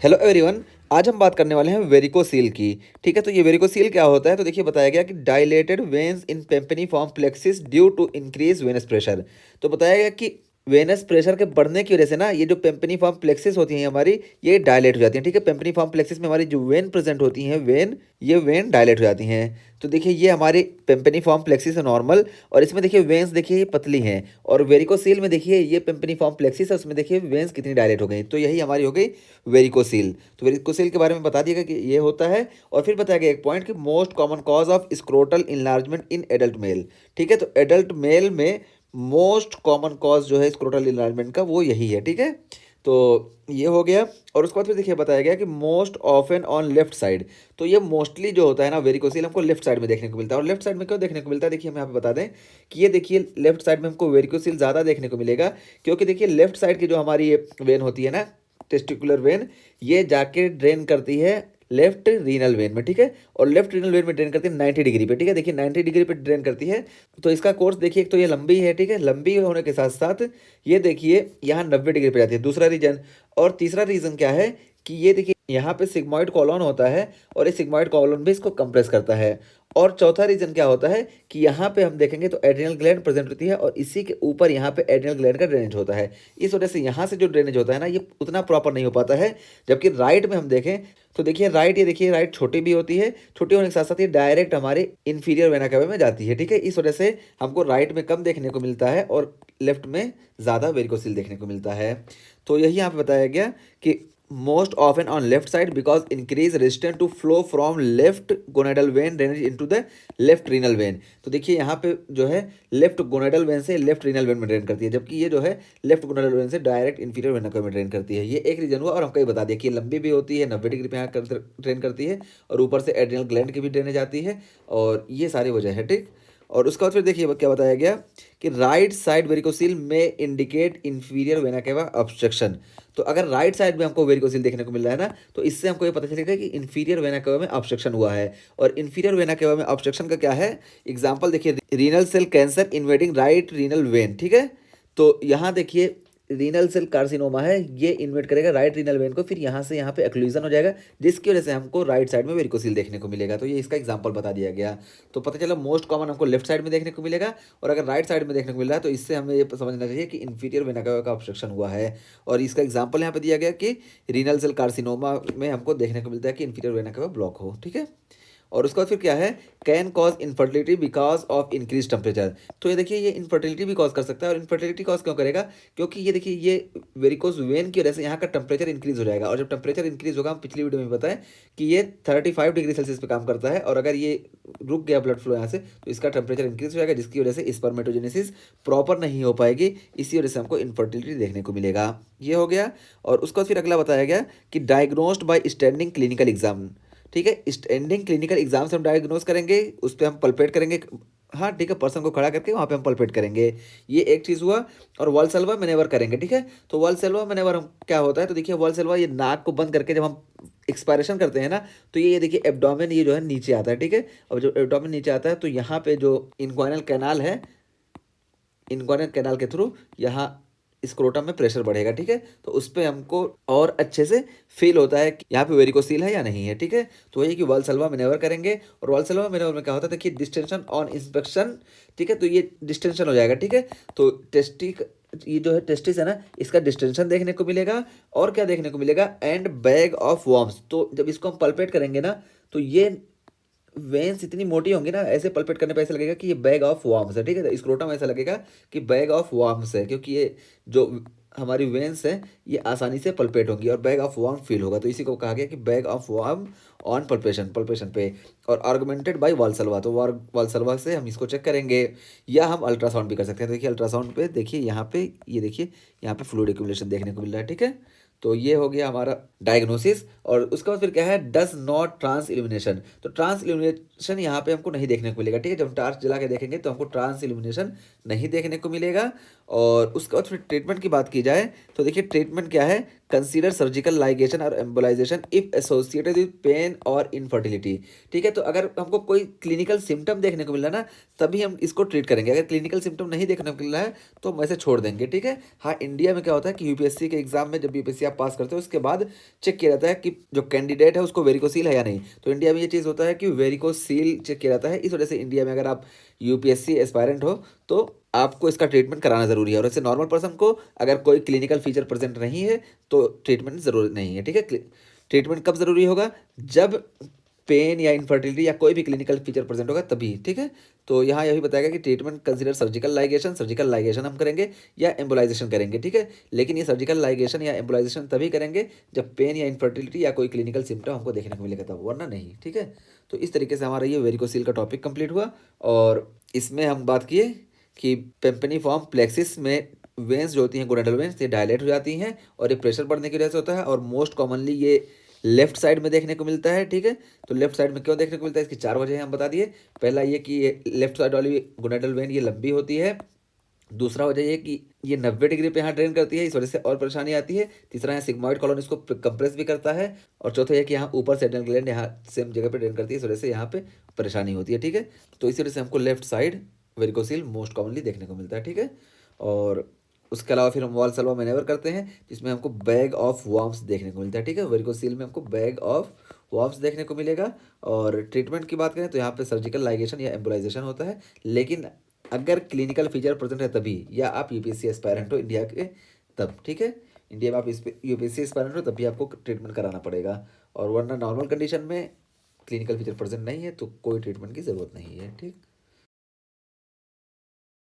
Hello everyone. आज हम बात करने वाले हैं वेरिकोसील की। ठीक है, तो ये वेरिकोसील क्या होता है? तो देखिए बताया गया कि dilated veins in pampiniform plexus due to increase venous pressure. तो बताया गया कि वेनस प्रेशर के बढ़ने की वजह से ना ये जो पेम्पनीफॉर्म प्लेक्सिस होती हैं हमारी, ये डायलेट हो जाती हैं। ठीक है, पेम्पनीफॉर्म प्लेक्सिस में हमारी जो वेन प्रेजेंट होती हैं, ये वेन डायलेट हो जाती हैं। तो देखिए ये हमारी पेम्पनीफॉर्म प्लेक्सिस है नॉर्मल, और इसमें देखिए वेन्स देखिए ये पतली हैं। और वेरिकोसील में देखिए ये पेम्पनीफॉर्म प्लेक्सिस है, उसमें देखिए वेन्स कितनी डायलेट हो गई। तो यही हमारी हो गई वेरिकोसील। तो वेरिकोसील के बारे में बता दिएगा कि ये होता है। और फिर बताया गया एक पॉइंट कि most common cause of scrotal enlargement in adult mail. ठीक है, तो एडल्ट मेल में मोस्ट कॉमन कॉज जो है स्क्रोटल इनलार्जमेंट का वो यही है। ठीक है, तो ये हो गया। और उसके बाद फिर देखिए बताया गया कि most often on left side. तो ये मोस्टली जो होता है ना वेरिकोसील हमको लेफ्ट साइड में देखने को मिलता है। और लेफ्ट साइड में क्यों देखने को मिलता है, देखिए हम यहाँ पे बता दें कि ये देखिए लेफ्ट साइड में हमको वेरिकोसील ज़्यादा देखने को मिलेगा, क्योंकि देखिए लेफ्ट साइड की जो हमारी ये वेन होती है ना, टेस्टिकुलर वेन, ये जाके ड्रेन करती है लेफ्ट रीनल वेन में। ठीक है, और लेफ्ट रीनल वेन में ड्रेन करती है 90 डिग्री पे। ठीक है, देखिए 90 डिग्री पे ड्रेन करती है। तो इसका कोर्स देखिए, एक तो ये लंबी है। ठीक है, लंबी होने के साथ साथ ये देखिए यहाँ 90 डिग्री पे जाती है, दूसरा रीजन। और तीसरा रीजन क्या है कि ये देखिए यहाँ पे सिग्मॉइड कॉलोन होता है, और ये सिग्मॉइड कॉलोन भी इसको कंप्रेस करता है। और चौथा रीजन क्या होता है कि यहाँ पे हम देखेंगे तो एड्रिनल ग्लैंड प्रेजेंट होती है, और इसी के ऊपर यहाँ पे एड्रिनल ग्लैंड का ड्रेनेज होता है। इस वजह से यहाँ से जो ड्रेनेज होता है ना, ये उतना प्रॉपर नहीं हो पाता है। जबकि राइट में हम देखें तो देखिए राइट, ये देखिए राइट छोटी भी होती है, छोटी होने के साथ साथ ये डायरेक्ट हमारे इन्फीरियर वेना कैवा में जाती है। ठीक है, इस वजह से हमको राइट में कम देखने को मिलता है और लेफ्ट में ज़्यादा वेरिकोसिल देखने को मिलता है। तो यही यहाँ पे बताया गया कि most often on left side because increase resistance to flow from left gonadal vein drainage into the left renal vein. तो देखिए यहाँ पे जो है लेफ्ट गोनेडल वेन से लेफ्ट रीनल वेन में ड्रेन करती है, जबकि ये जो है लेफ्ट गोनेडल वेन से डायरेक्ट इंफीरियर वेना कैवा में ड्रेन करती है। ये एक रीजन हुआ। और हमको ये बता दिया कि ये लंबी भी होती है, 90 डिग्री पे यहाँ ड्रेन करती है, और ऊपर से एड्रिनल ग्लैंड की भी ड्रेनेज आती है, और ये सारी वजह है। ठीक, और उसके बाद फिर देखिए क्या बताया गया कि राइट साइड वेरिकोसिल में indicate inferior vena cava obstruction. तो अगर राइट साइड में हमको वेरिकोसिल देखने को मिल रहा है ना, तो इससे हमको ये पता चलेगा कि इंफीरियर वेना कैवा में ऑब्स्ट्रक्शन हुआ है। और इंफीरियर वेना कैवा में ऑब्स्ट्रक्शन का क्या है एग्जांपल, देखिए renal cell cancer invading right renal vein. ठीक है, तो यहाँ देखिए रीनल सेल कार्सिनोमा है, ये इन्वेट करेगा राइट रीनल वेन को, फिर यहाँ से यहाँ पे एक्लूजन हो जाएगा, जिसकी वजह से हमको राइट साइड में वेरिकोसिल देखने को मिलेगा। तो ये इसका एग्जांपल बता दिया गया। तो पता चला मोस्ट कॉमन हमको लेफ्ट साइड में देखने को मिलेगा, और अगर राइट साइड में देखने को मिल रहा है तो इससे हमें ये समझना चाहिए कि इंफीरियर वेना कैवा का ऑब्स्ट्रक्शन हुआ है। और इसका एग्जाम्पल यहाँ पे दिया गया कि रीनल सेल कार्सिनोमा में हमको देखने को मिलता है कि इंफीरियर वेना कैवा ब्लॉक हो। ठीक है, और उसके बाद फिर क्या है, can cause infertility because of increase temperature. तो ये देखिए ये इनफर्टिलिटी भी कॉज कर सकता है। और इनफर्टिलिटी कॉज क्यों करेगा, क्योंकि ये देखिए ये वेरिकोज वेन की वजह से यहाँ का टेम्परेचर इंक्रीज हो जाएगा। और जब टेम्परेचर इंक्रीज होगा, हम पिछली वीडियो में बताएं कि ये 35 डिग्री सेल्सियस पे काम करता है, और अगर ये रुक गया ब्लड फ्लो यहाँ से, तो इसका टेम्परेचर इंक्रीज हो जाएगा, जिसकी वजह से स्पर्मेटोजेनेसिस प्रॉपर नहीं हो पाएगी। इसी वजह से हमको इनफर्टिलिटी देखने को मिलेगा। ये हो गया। और उसके बाद फिर अगला बताया गया कि diagnosed bye standing clinical exam. ठीक है, स्टैंडिंग क्लिनिकल एग्जाम से हम डायग्नोज करेंगे, उस पर हम पल्पेट करेंगे। हाँ ठीक है, पर्सन को खड़ा करके वहाँ पे हम पल्पेट करेंगे, ये एक चीज़ हुआ। और वॉल्सल्वा मैनेवर करेंगे। ठीक है, तो वॉल्सल्वा मैनेवर हम क्या होता है, तो देखिए वॉल्सल्वा ये नाक को बंद करके जब हम एक्सपायरेशन करते हैं ना, तो ये देखिए एब्डोमेन ये जो है नीचे आता है। ठीक है, और जब एब्डोमेन नीचे आता है तो यहाँ पे जो इनग्वाइनल कैनाल है, इनग्वाइनल कैनाल के थ्रू यहाँ स्क्रोटम में प्रेशर बढ़ेगा। ठीक है, तो उस पर हमको और अच्छे से फील होता है कि यहाँ पे वेरिकोसील है या नहीं है। ठीक है, तो वही कि वाल्सल्वा मैनेवर करेंगे। और वाल्सल्वा मैनेवर में क्या होता है, देखिए डिस्टेंशन ऑन इंस्पेक्शन। ठीक है, तो ये डिस्टेंशन हो जाएगा। ठीक है, तो टेस्टिक ये जो है टेस्टिस है ना, इसका डिस्टेंशन देखने को मिलेगा। और क्या देखने को मिलेगा, एंड बैग ऑफ वॉर्म्स। तो जब इसको हम पल्पेट करेंगे ना, तो ये वेन्स इतनी मोटी होंगी ना, ऐसे पल्पेट करने पे ऐसा लगेगा कि ये बैग ऑफ वार्म्स है। ठीक है, स्क्रोटम ऐसा लगेगा कि बैग ऑफ वार्म्स है, क्योंकि ये जो हमारी वेन्स है ये आसानी से पल्पेट होंगी और बैग ऑफ वार्म फील होगा। तो इसी को कहा गया कि bag of warm on palpation, palpation पे। और आर्गुमेंटेड बाय वाल्सल्वा, तो वाल्सल्वा से हम इसको चेक करेंगे, या हम अल्ट्रासाउंड भी कर सकते हैं। तो देखिए अल्ट्रासाउंड पे देखिए यहाँ पे, ये देखिए यहाँ पे फ्लूइड एक्यूमुलेशन देखने को मिल रहा है। ठीक है, तो ये हो गया हमारा डायग्नोसिस। और उसके बाद फिर क्या है, डज नॉट ट्रांस इल्यूमिनेशन। तो ट्रांस इल्यूमिनेशन यहाँ पे हमको नहीं देखने को मिलेगा। ठीक है, जब टार्च जला के देखेंगे तो हमको ट्रांस इल्यूमिनेशन नहीं देखने को मिलेगा। और उसके बाद फिर ट्रीटमेंट की बात की जाए तो देखिए ट्रीटमेंट क्या है, कंसीडर सर्जिकल लाइगेशन और embolization if associated with pain और इनफर्टिलिटी। ठीक है, तो अगर हमको कोई क्लिनिकल सिम्टम देखने को मिल रहा है ना, तभी हम इसको ट्रीट करेंगे। अगर क्लिनिकल सिम्टम नहीं देखने को मिल रहा है तो हम ऐसे छोड़ देंगे। ठीक है, हाँ इंडिया में क्या होता है कि यूपीएससी के एग्जाम में जब यूपीएससी आप पास करते हो उसके बाद चेक किया जाता है कि जो कैंडिडेट है उसको वेरिकोसील है या नहीं। तो इंडिया में ये चीज़ होता है कि वेरिकोसील चेक किया जाता है। इस वजह से इंडिया में अगर आप यूपीएससी एस्पायरेंट हो तो आपको इसका ट्रीटमेंट कराना ज़रूरी है। और ऐसे नॉर्मल पर्सन को अगर कोई क्लिनिकल फीचर प्रेजेंट नहीं है तो ट्रीटमेंट ज़रूरी नहीं है, ठीक है। ट्रीटमेंट कब ज़रूरी होगा? जब पेन या इनफर्टिलिटी या कोई भी क्लिनिकल फीचर प्रेजेंट होगा तभी, ठीक है। तो यहाँ यही बताएगा कि ट्रीटमेंट कंसीडर सर्जिकल लाइगेशन हम करेंगे या एम्बोलाइजेशन करेंगे, ठीक है। लेकिन ये सर्जिकल लाइगेशन या एम्बोलाइजेशन तभी करेंगे जब पेन या इनफर्टिलिटी या कोई क्लिनिकल सिम्टम हमको देखने को मिलेगा तब, वरना नहीं, ठीक है। तो इस तरीके से हमारा ये वेरिकोसील का टॉपिक कंप्लीट हुआ। और इसमें हम बात किए कि पेम्पनीफॉर्म प्लेक्सिस में वेंस जो होती हैं गोनाडल वेंस ये डायलेट हो जाती हैं और ये प्रेशर बढ़ने की वजह से होता है। और मोस्ट कॉमनली ये लेफ्ट साइड में देखने को मिलता है, ठीक है। तो लेफ्ट साइड में क्यों देखने को मिलता है, इसकी 4 वजह हम बता दिए। पहला ये कि ये लेफ्ट साइड वाली गोनाडल वेन ये लंबी होती है। दूसरा वजह ये कि ये 90 डिग्री पे यहाँ ड्रेन करती है, इस वजह से और परेशानी आती है। तीसरा यहाँ सिग्मॉइड कॉलोन इसको कंप्रेस भी करता है। और चौथा ये कि यहाँ ऊपर से एड्रेनल ग्लैंड यहाँ सेम जगह पे ड्रेन करती है, इस वजह से यहाँ पे परेशानी होती है, ठीक है। तो इसी वजह से हमको left side varicocele most commonly देखने को मिलता है, ठीक है। और उसके अलावा फिर हम वाल्सल्वा मैनेवर करते हैं जिसमें हमको बैग ऑफ वर्म्स देखने को मिलता है, ठीक है। वेरिकोसील में हमको बैग ऑफ वर्म्स देखने को मिलेगा। और ट्रीटमेंट की बात करें तो यहाँ पे सर्जिकल लाइगेशन या एम्बोलाइजेशन होता है। लेकिन अगर क्लिनिकल फीचर प्रेजेंट है तभी, या आप यूपीएससी एस्पायरेंट हो इंडिया के तब, ठीक है। इंडिया में आप यूपीएससी एस्पायरेंट हो तभी आपको ट्रीटमेंट कराना पड़ेगा। और वरना नॉर्मल कंडीशन में क्लिनिकल फीचर प्रेजेंट नहीं है तो कोई ट्रीटमेंट की ज़रूरत नहीं है, ठीक।